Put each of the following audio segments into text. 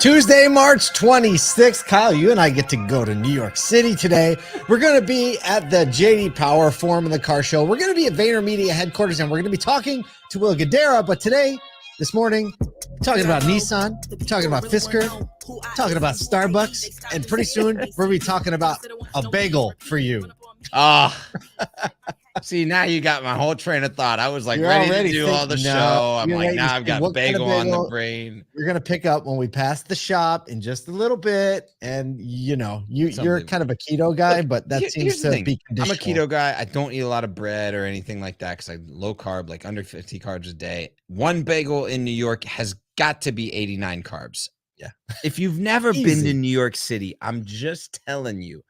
Tuesday, March 26th. Kyle, you and I get to go to New York City today. We're going to be at the JD Power Forum and the Car Show. We're going to be at VaynerMedia headquarters, and we're going to be talking to Will Guidara. But today, this morning, we're talking about Nissan, we're talking about Fisker, talking about Starbucks, and pretty soon, we're going to be talking about a bagel for you. See, now you got my whole train of thought. I was like You're ready already to do thinking, all the no, show. I'm you're like, ready now to I've see got what kind of bagel on the bagel brain. You're going to pick up when we pass the shop in just a little bit. And, you know, you're kind of a keto guy, but that seems to be conditional. I'm a keto guy. I don't eat a lot of bread or anything like that because I'm low carb, like under 50 carbs a day. One bagel in New York has got to be 89 carbs. Yeah. If you've never been to New York City, I'm just telling you,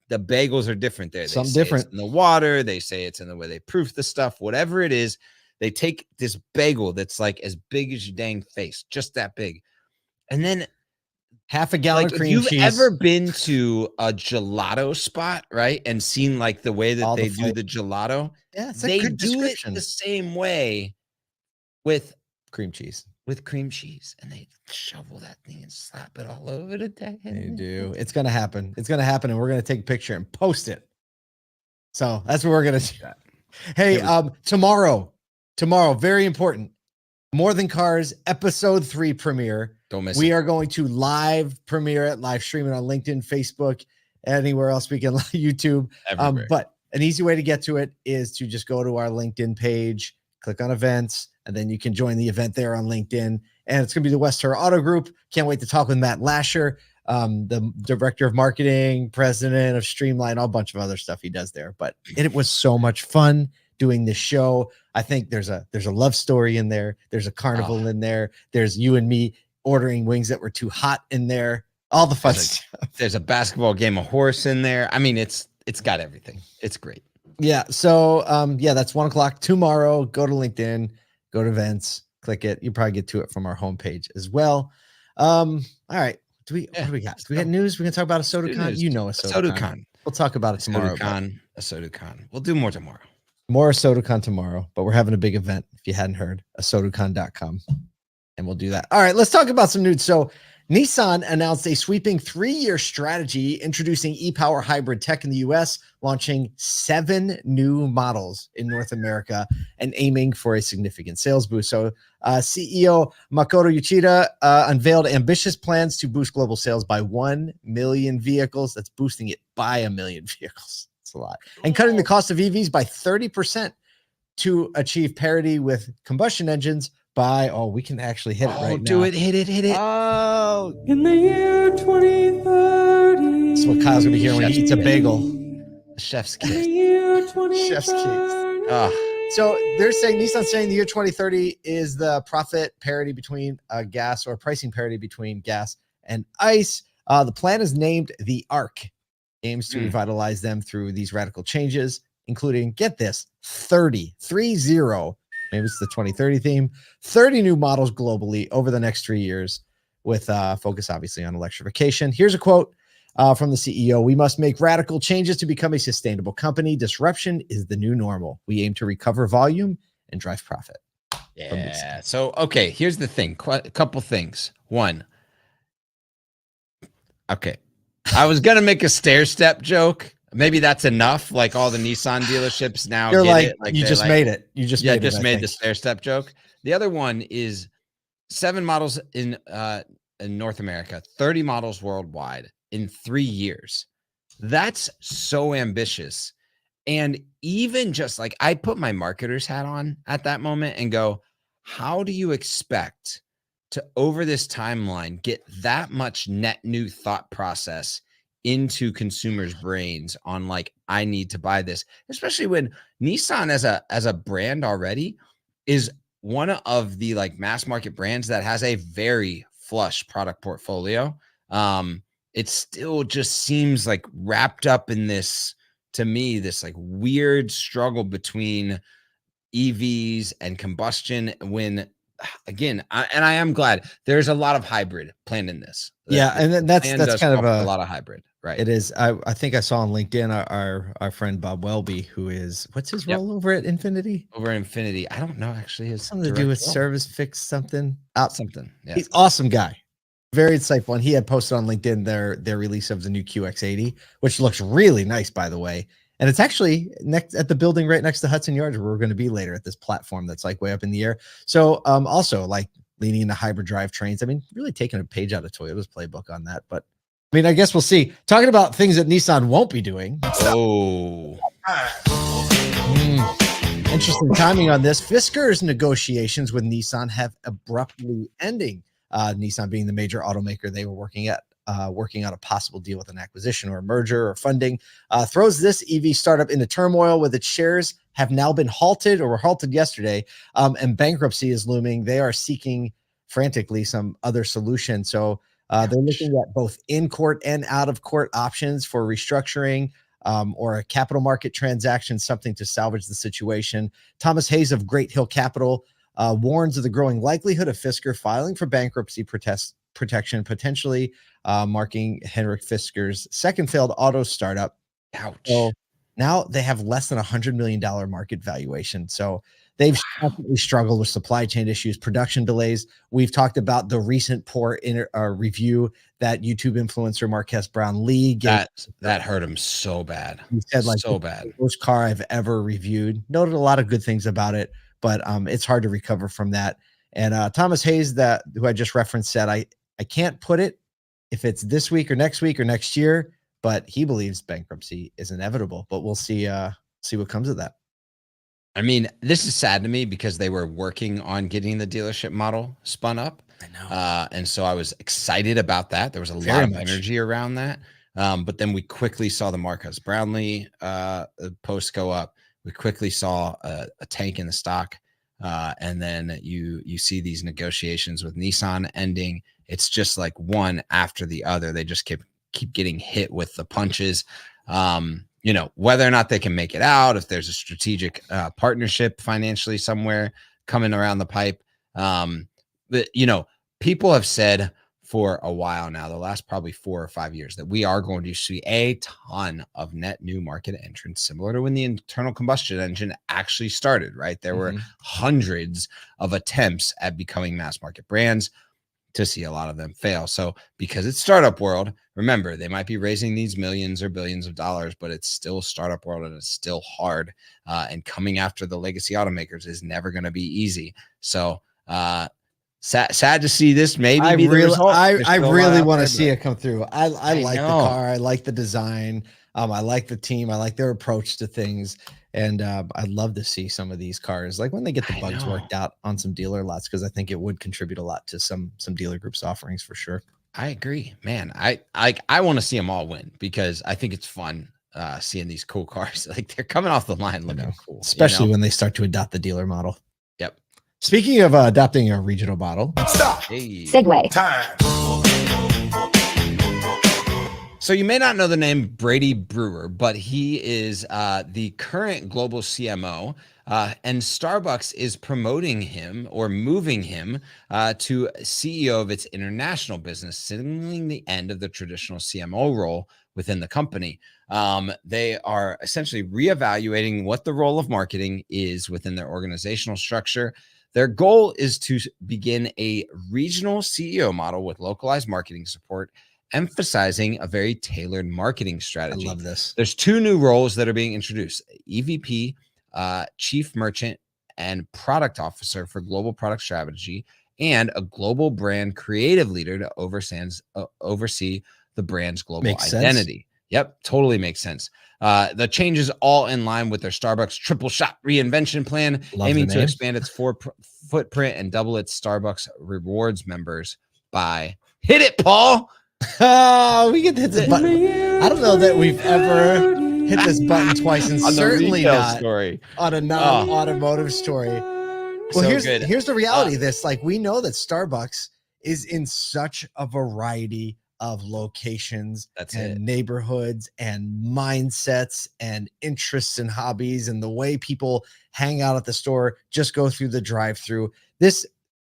the bagels are different there. They Something say different it's in the water. They say it's in the way they proof the stuff. Whatever it is, they take this bagel that's like as big as your dang face, just that big, and then half a gallon like, of cream if you've cheese. ever been to a gelato spot, right, and seen like the way that All they the do the gelato, Yeah, it's they a good do it description. the same way with cream cheese. With cream cheese, and they shovel that thing and slap it all over the day. They do. It's going to happen. It's going to happen, and we're going to take a picture and post it. So that's what we're going to do. Hey, tomorrow, very important. More Than Cars episode 3 premiere. Don't miss it. We are going to live premiere it, live stream it on LinkedIn, Facebook, anywhere else we can, YouTube. But an easy way to get to it is to just go to our LinkedIn page, click on events, and then you can join the event there on LinkedIn. And it's going to be the West Her Auto Group. Can't wait to talk with Matt Lasher, the director of marketing, president of Streamline, a bunch of other stuff he does there. But it was so much fun doing this show. I think there's a love story in there. There's a carnival in there. There's you and me ordering wings that were too hot in there. All the fun stuff. There's a basketball game of horse in there. I mean, it's got everything. It's great. Yeah. So that's 1:00 tomorrow. Go to LinkedIn, go to events, click it. You probably get to it from our homepage as well. All right. What do we got? Do we got news? We're gonna talk about a SodaCon. You know, a SodaCon. We'll talk about it tomorrow. A SodaCon. We'll do more tomorrow. More SodaCon tomorrow, but we're having a big event. If you hadn't heard, SodaCon.com, and we'll do that. All right. Let's talk about some news. So Nissan announced a sweeping 3-year strategy introducing e-power hybrid tech in the U.S., launching 7 new models in North America and aiming for a significant sales boost. So CEO Makoto Uchida unveiled ambitious plans to boost global sales by 1 million vehicles. That's boosting it by 1 million vehicles. That's a lot. And cutting the cost of EVs by 30% to achieve parity with combustion engines by, we can actually hit it right now. Hit it. Oh, in the year 2030. That's what Kyle's gonna be hearing when he eats a bagel. Chef's In the kiss. year 2030. Chef's kiss. So they're saying, Nissan's saying the year 2030 is the profit parity between gas, or pricing parity between gas and ICE. The plan is named the ARC, aims to revitalize them through these radical changes, including, get this, 30, maybe it's the 2030 theme, 30 new models globally over the next 3 years, with focus obviously on electrification. Here's a quote from the CEO. "We must make radical changes to become a sustainable company. Disruption is the new normal. We aim to recover volume and drive profit." Yeah. So, okay, here's the thing. A couple things. One. Okay. I was going to make a stair step joke. Maybe that's enough. Like all the Nissan dealerships now. You're get like, it. you just made it. You just made it. Just made the stair step joke. The other one is 7 models in North America, 30 models worldwide in 3 years. That's so ambitious. And even just like, I put my marketer's hat on at that moment and go, how do you expect to, over this timeline, get that much net new thought process into consumers' brains on like, I need to buy this, especially when Nissan as a brand already is one of the like mass market brands that has a very flush product portfolio. It still just seems like wrapped up in this, to me, this like weird struggle between EVs and combustion, when again, I am glad there's a lot of hybrid planned in this. Yeah, and then that's kind of a lot of hybrid, right? It is. I think I saw on LinkedIn our friend Bob Welby, who is, what's his role over at Infinity? Over at Infinity, I don't know actually. His something to do with service, fix something. Something. Yeah, he's awesome guy, very insightful. And he had posted on LinkedIn their release of the new QX80, which looks really nice, by the way. And it's actually next at the building right next to Hudson Yards, where we're going to be later, at this platform that's like way up in the air. So also like leaning into hybrid drive trains. I mean, really taking a page out of Toyota's playbook on that. But I mean, I guess we'll see. Talking about things that Nissan won't be doing. Oh, Interesting timing on this. Fisker's negotiations with Nissan have abruptly ending. Nissan being the major automaker they were working out a possible deal with an acquisition or a merger or funding, throws this EV startup into turmoil, with its shares have now been halted, or were halted yesterday, and bankruptcy is looming. They are seeking frantically some other solution. So they're looking at both in-court and out-of-court options for restructuring, or a capital market transaction, something to salvage the situation. Thomas Hayes of Great Hill Capital warns of the growing likelihood of Fisker filing for bankruptcy protection, potentially marking Henrik Fisker's second failed auto startup. ouch. So now they have less than $100 million market valuation. So they've constantly struggled with supply chain issues, production delays. We've talked about the recent poor review that YouTube influencer Marques Brown Lee gave. That hurt him so bad. He said, like, so bad. Worst car I've ever reviewed. Noted a lot of good things about it, but it's hard to recover from that. And Thomas Hayes, who I just referenced, said, I can't put it if it's this week or next year, but he believes bankruptcy is inevitable. But we'll see what comes of that. I mean, this is sad to me because they were working on getting the dealership model spun up. I know. And so I was excited about that. There was a lot of energy around that. But then we quickly saw the Marques Brownlee post go up. We quickly saw a tank in the stock. And then you see these negotiations with Nissan ending. It's just like one after the other. They just keep getting hit with the punches. You know, whether or not they can make it out, if there's a strategic partnership financially somewhere coming around the pipe. But, you know, people have said for a while now, the last probably 4 or 5 years, that we are going to see a ton of net new market entrants, similar to when the internal combustion engine actually started, right? There were hundreds of attempts at becoming mass market brands, to see a lot of them fail. So because it's startup world, remember, they might be raising these millions or billions of dollars, but it's still startup world and it's still hard. And coming after the legacy automakers is never going to be easy. So sad to see this. Maybe I really want to see it it come through. I like the car. I like the design. I like the team. I like their approach to things. And I'd love to see some of these cars, like when they get the bugs worked out on some dealer lots, because I think it would contribute a lot to some dealer groups offerings for sure. I agree, man. I want to see them all win, because I think it's fun seeing these cool cars. Like, they're coming off the line looking cool, especially when they start to adopt the dealer model. Yep. Speaking of adopting a regional model, Segue Time. So you may not know the name Brady Brewer, but he is the current global CMO, and Starbucks is promoting him or moving him to CEO of its international business, signaling the end of the traditional CMO role within the company. They are essentially reevaluating what the role of marketing is within their organizational structure. Their goal is to begin a regional CEO model with localized marketing support, emphasizing a very tailored marketing strategy. I love this. There's 2 new roles that are being introduced: EVP, Chief Merchant and Product Officer for global product strategy, and a global brand creative leader to oversee the brand's global identity. Yep, totally makes sense. The changes all in line with their Starbucks triple shot reinvention plan, aiming to expand its footprint and double its Starbucks rewards members by hit it, Paul. Oh, we get to hit this button. I don't know that we've ever hit this button twice, and certainly not on a non-automotive story. Well, So here's the reality of this. Like, we know that Starbucks is in such a variety of locations and neighborhoods and mindsets and interests and hobbies, and the way people hang out at the store, just go through the drive-through.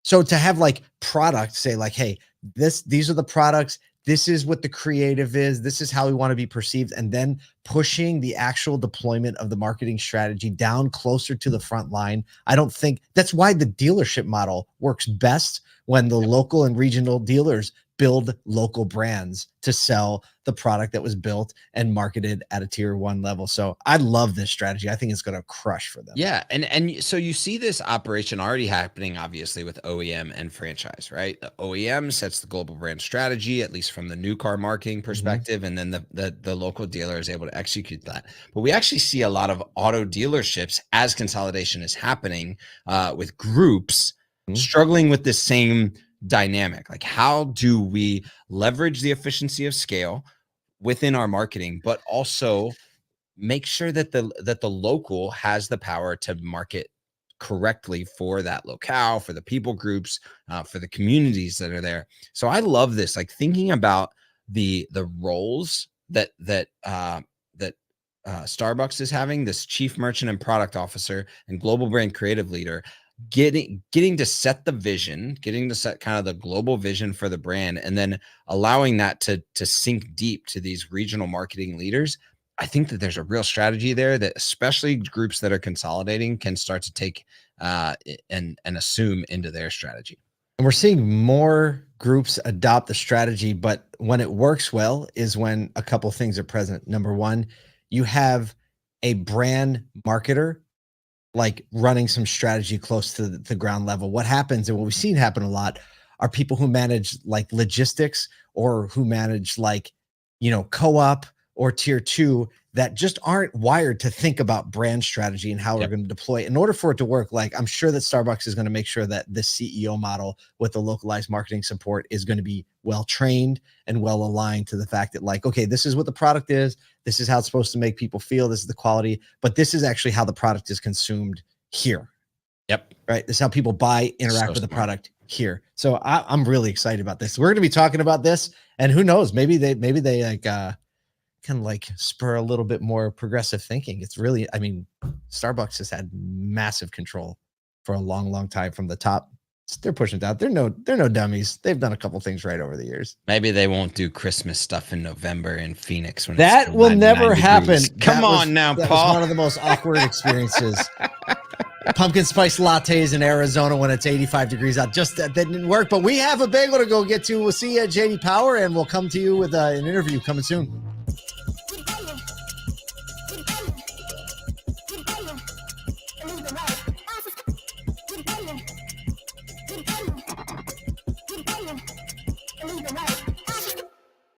So to have like products say like, hey, these are the products, this is what the creative is, this is how we want to be perceived, and then pushing the actual deployment of the marketing strategy down closer to the front line. I don't think that's why the dealership model works best, when the local and regional dealers build local brands to sell the product that was built and marketed at a tier 1 level. So I love this strategy. I think it's going to crush for them. Yeah. And so you see this operation already happening, obviously, with OEM and franchise, right? The OEM sets the global brand strategy, at least from the new car marketing perspective. And then the local dealer is able to execute that. But we actually see a lot of auto dealerships as consolidation is happening with groups struggling with the same dynamic. Like, how do we leverage the efficiency of scale within our marketing, but also make sure that the local has the power to market correctly for that locale, for the people groups, for the communities that are there. So I love this, like thinking about the roles that Starbucks is having, this chief merchant and product officer and global brand creative leader, getting to set the vision, getting to set kind of the global vision for the brand, and then allowing that to sink deep to these regional marketing leaders. I think that there's a real strategy there that especially groups that are consolidating can start to take and assume into their strategy. And we're seeing more groups adopt the strategy, but when it works well is when a couple things are present. Number one, you have a brand marketer like running some strategy close to the ground level. What happens, and what we've seen happen a lot, are people who manage like logistics or who manage like, co-op or tier 2 that just aren't wired to think about brand strategy and how we're going to deploy it. In order for it to work, like I'm sure that Starbucks is going to make sure that this CEO model with the localized marketing support is going to be well trained and well aligned to the fact that like, okay, this is what the product is. This is how it's supposed to make people feel. This is the quality, but this is actually how the product is consumed here. Yep. Right. This is how people buy, interact with the product here. So I'm really excited about this. We're going to be talking about this, and who knows, maybe they like, can like spur a little bit more progressive thinking. It's really, I mean, Starbucks has had massive control for a long, long time from the top. They're pushing it out. They're no dummies. They've done a couple things right over the years. Maybe they won't do Christmas stuff in November in Phoenix. When that will never happen. Come on now, Paul. That was one of the most awkward experiences. Pumpkin spice lattes in Arizona when it's 85 degrees out. Just that didn't work, but we have a bagel to go get to. We'll see you at JD Power, and we'll come to you with an interview coming soon. Leave the right.